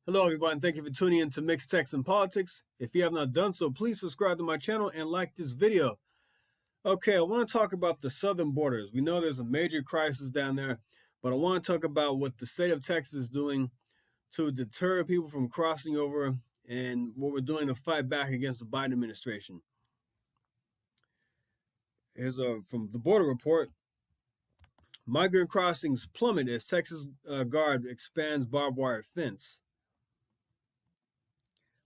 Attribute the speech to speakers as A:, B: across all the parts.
A: Hello, everyone. Thank you for tuning in to Mixed Text and Politics. If you have not done so, please subscribe to my channel and like this video. Okay, I want to talk about the southern borders. We know there's a major crisis down there, but I want to talk about what the state of Texas is doing to deter people from crossing over and what we're doing to fight back against the Biden administration. Here's from the Border Report. Migrant crossings plummet as Texas Guard expands barbed wire fence.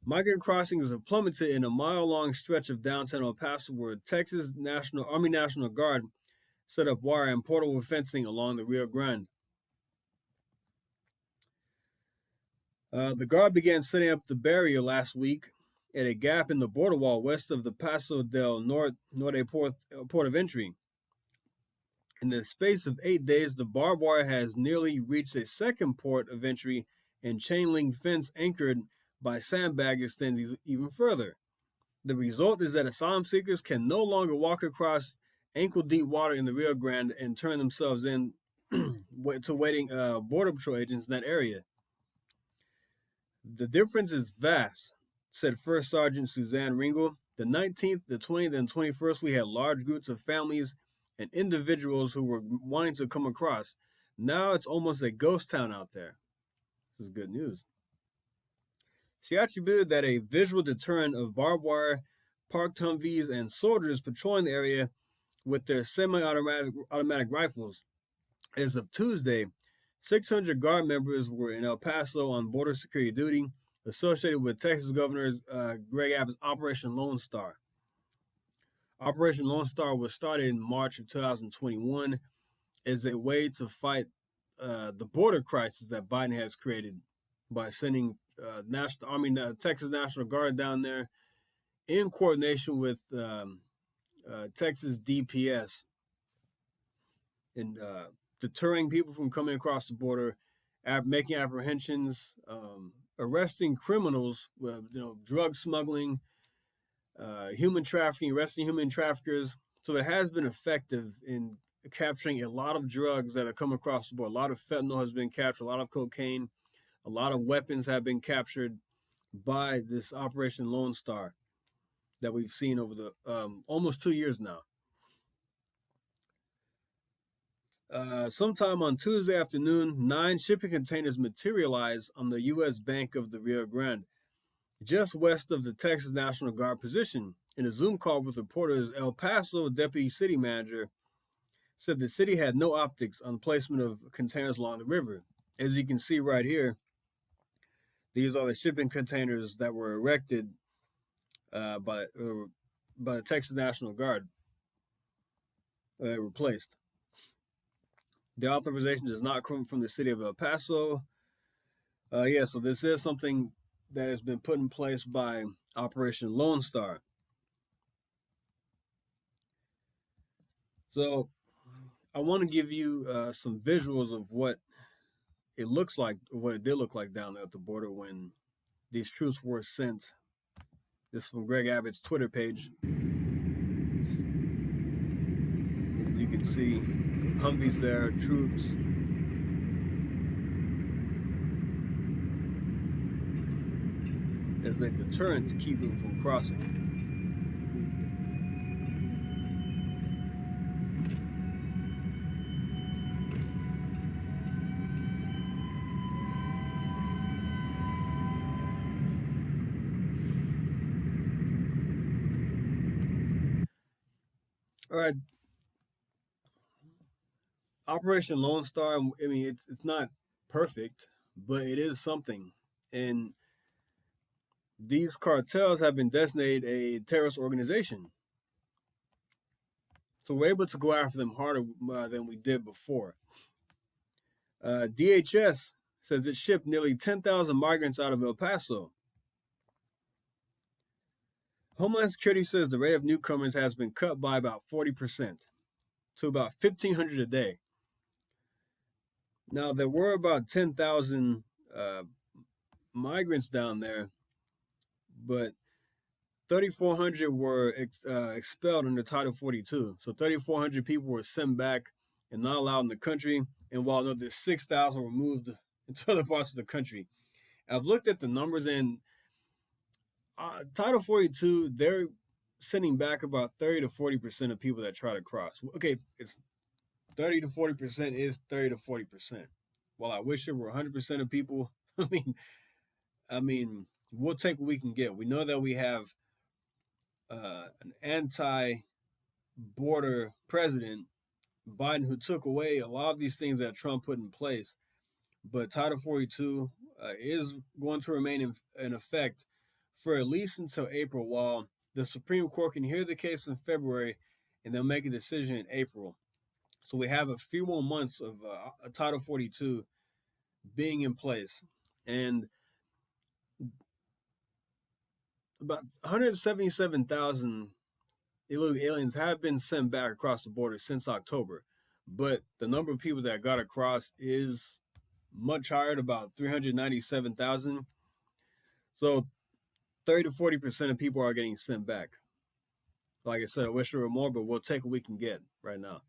A: Migrant crossings have plummeted in a mile-long stretch of downtown El Paso where Texas Army National Guard set up wire and portable fencing along the Rio Grande. The Guard began setting up the barrier last week at a gap in the border wall west of the Paso del Norte port of entry. In the space of 8 days, the barbed wire has nearly reached a second port of entry, and chain link fence anchored by sandbag extends even further. The result is that asylum seekers can no longer walk across ankle-deep water in the Rio Grande and turn themselves in to waiting Border Patrol agents in that area. The difference is vast, said First Sergeant Suzanne Ringel. The 19th, the 20th, and 21st, we had large groups of families and individuals who were wanting to come across. Now it's almost a ghost town out there. This is good news. She attributed that a visual deterrent of barbed wire, parked Humvees, and soldiers patrolling the area with their semi-automatic rifles. As of Tuesday, 600 Guard members were in El Paso on border security duty, associated with Texas Governor Greg Abbott's Operation Lone Star. Operation Lone Star was started in March of 2021 as a way to fight the border crisis that Biden has created by sending Texas National Guard down there in coordination with Texas DPS and deterring people from coming across the border, making apprehensions, arresting criminals, drug smuggling, human trafficking, arresting human traffickers. So it has been effective in capturing a lot of drugs that have come across the board. A lot of fentanyl has been captured, a lot of cocaine. A lot of weapons have been captured by this Operation Lone Star that we've seen over the almost 2 years now. Sometime on Tuesday afternoon, 9 shipping containers materialized on the U.S. bank of the Rio Grande, just west of the Texas National Guard position. In a Zoom call with reporters, El Paso Deputy City Manager said the city had no optics on placement of containers along the river. As you can see right here, these are the shipping containers that were erected by the Texas National Guard. They were placed. The authorization does not come from the city of El Paso. So this is something that has been put in place by Operation Lone Star. So I want to give you some visuals of what it looks like, what it did look like down there at the border when these troops were sent. This is from Greg Abbott's Twitter page. As you can see, Humvees there, troops. As a deterrent to keep them from crossing. All right. Operation Lone Star, I mean, it's not perfect, but it is something. And these cartels have been designated a terrorist organization. So we're able to go after them harder than we did before. DHS says it shipped nearly 10,000 migrants out of El Paso. Homeland Security says the rate of newcomers has been cut by about 40% to about 1,500 a day. Now, there were about 10,000 migrants down there, but 3,400 were expelled under Title 42. So 3,400 people were sent back and not allowed in the country. And while there's 6,000 were moved into other parts of the country. I've looked at the numbers, and Title 42, they're sending back about 30 to 40% of people that try to cross. Okay, it's 30 to 40% is 30 to 40%. Well, I wish it were 100% of people. I mean, we'll take what we can get. We know that we have an anti-border president, Biden, who took away a lot of these things that Trump put in place. But Title 42 is going to remain in effect for at least until April, while the Supreme Court can hear the case in February, and they'll make a decision in April. So we have a few more months of Title 42 being in place. And about 177,000 illegal aliens have been sent back across the border since October. But the number of people that got across is much higher, at about 397,000. So 30 to 40% of people are getting sent back. Like I said, I wish there were more, but we'll take what we can get right now.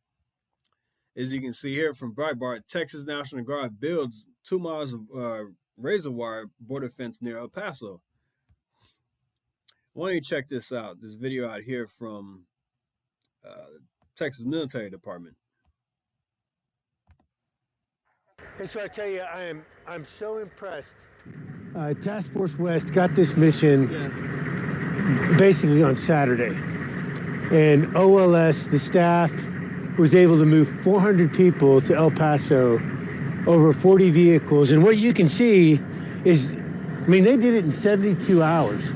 A: As you can see here from Breitbart, Texas National Guard builds 2 miles of razor wire border fence near El Paso. Why don't you check this out? This video out here from Texas Military Department.
B: And so I tell you, I'm so impressed. Task Force West got this mission basically on Saturday, and OLS, the staff, was able to move 400 people to El Paso, over 40 vehicles. And what you can see is, I mean, they did it in 72 hours.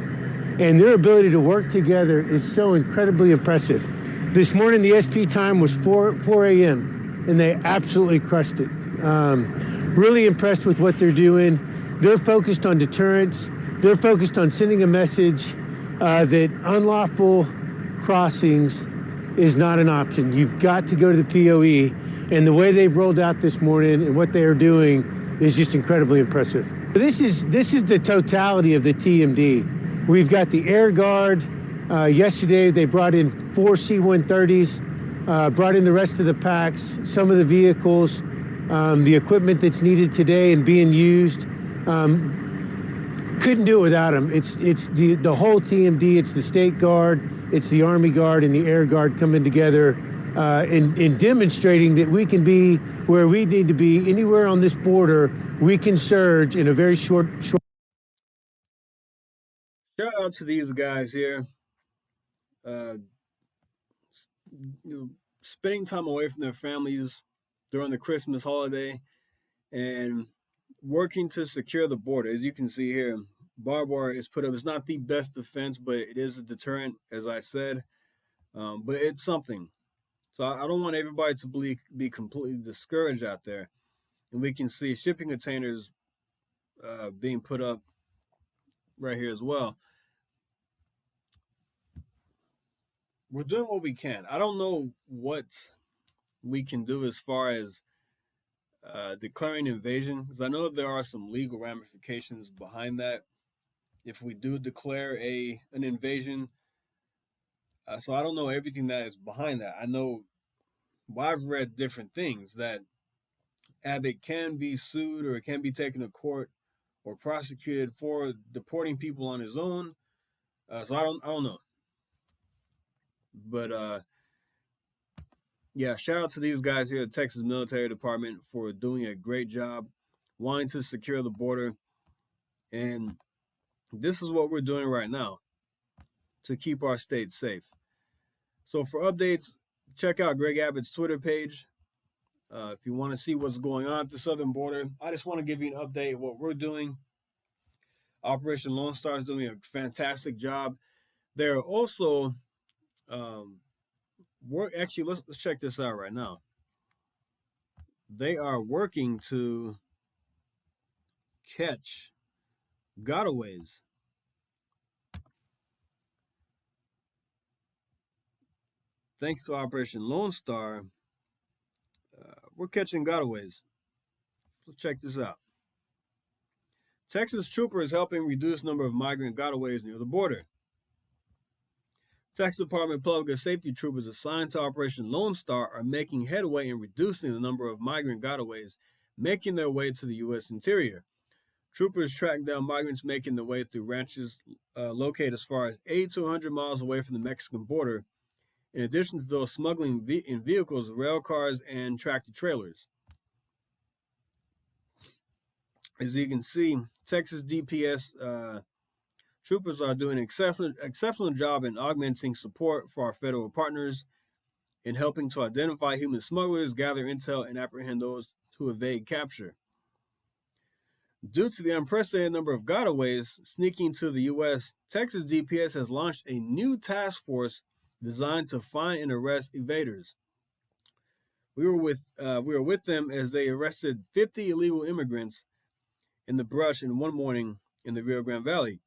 B: And their ability to work together is so incredibly impressive. This morning, the SP time was 4 a.m., and they absolutely crushed it. Really impressed with what they're doing. They're focused on deterrence. They're focused on sending a message that unlawful crossings is not an option. You've got to go to the POE. And the way they've rolled out this morning and what they are doing is just incredibly impressive. This is the totality of the TMD. We've got the Air Guard. Yesterday, they brought in 4 C-130s, brought in the rest of the packs, some of the vehicles, the equipment that's needed today and being used. Couldn't do it without them. It's the whole TMD. It's the State Guard, it's the Army Guard, and the Air Guard coming together in demonstrating that we can be where we need to be. Anywhere on this border, we can surge in a very short.
A: Shout out to these guys here. Spending time away from their families during the Christmas holiday and working to secure the border. As you can see here, barbed wire is put up. It's not the best defense, but it is a deterrent, as I said. But it's something. So I don't want everybody to be completely discouraged out there. And we can see shipping containers being put up right here as well. We're doing what we can. I don't know what we can do as far as declaring invasion, because I know there are some legal ramifications behind that if we do declare an invasion. So I don't know everything that is behind that. I know, well, I've read different things that Abbott can be sued or can be taken to court or prosecuted for deporting people on his own. So I don't know. But yeah, shout out to these guys here at Texas Military Department for doing a great job wanting to secure the border. And this is what we're doing right now to keep our state safe. So for updates, check out Greg Abbott's Twitter page. If you want to see what's going on at the southern border, I just want to give you an update of what we're doing. Operation Lone Star is doing a fantastic job. They're also let's check this out right now. They are working to catch gotaways. Thanks to Operation Lone Star, we're catching gotaways. Let's check this out. Texas troopers helping reduce number of migrant gotaways near the border. Texas Department of Public Safety troopers assigned to Operation Lone Star are making headway in reducing the number of migrant gotaways making their way to the U.S. interior. Troopers tracked down migrants making their way through ranches located as far as 80 to 100 miles away from the Mexican border, in addition to those smuggling in vehicles, rail cars, and tractor trailers. As you can see, Texas DPS troopers are doing an exceptional job in augmenting support for our federal partners in helping to identify human smugglers, gather intel, and apprehend those who evade capture. Due to the unprecedented number of gotaways sneaking to the U.S., Texas DPS has launched a new task force designed to find and arrest evaders. We were with them as they arrested 50 illegal immigrants in the brush in one morning in the Rio Grande Valley,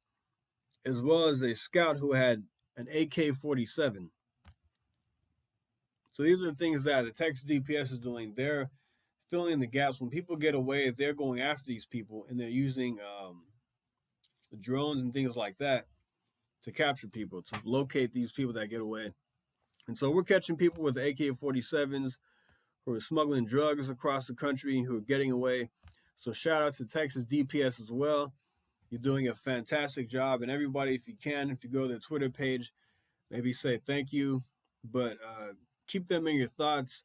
A: as well as a scout who had an AK-47. So these are the things that the Texas DPS is doing. They're filling in the gaps. When people get away, they're going after these people, and they're using drones and things like that to capture people, to locate these people that get away. And so we're catching people with AK-47s who are smuggling drugs across the country, who are getting away. So shout out to Texas DPS as well. You're doing a fantastic job. And everybody, if you go to their Twitter page, maybe say thank you. But keep them in your thoughts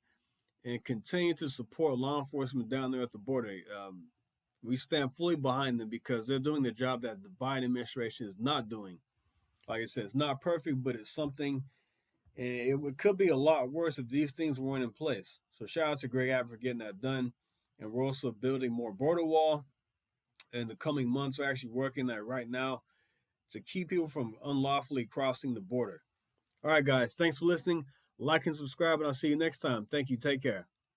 A: and continue to support law enforcement down there at the border. We stand fully behind them because they're doing the job that the Biden administration is not doing. Like I said, it's not perfect, but it's something. And it could be a lot worse if these things weren't in place. So shout out to Greg Abbott for getting that done. And we're also building more border wall. In the coming months, we're actually working that right now to keep people from unlawfully crossing the border. All right, guys, thanks for listening. Like and subscribe, and I'll see you next time. Thank you. Take care.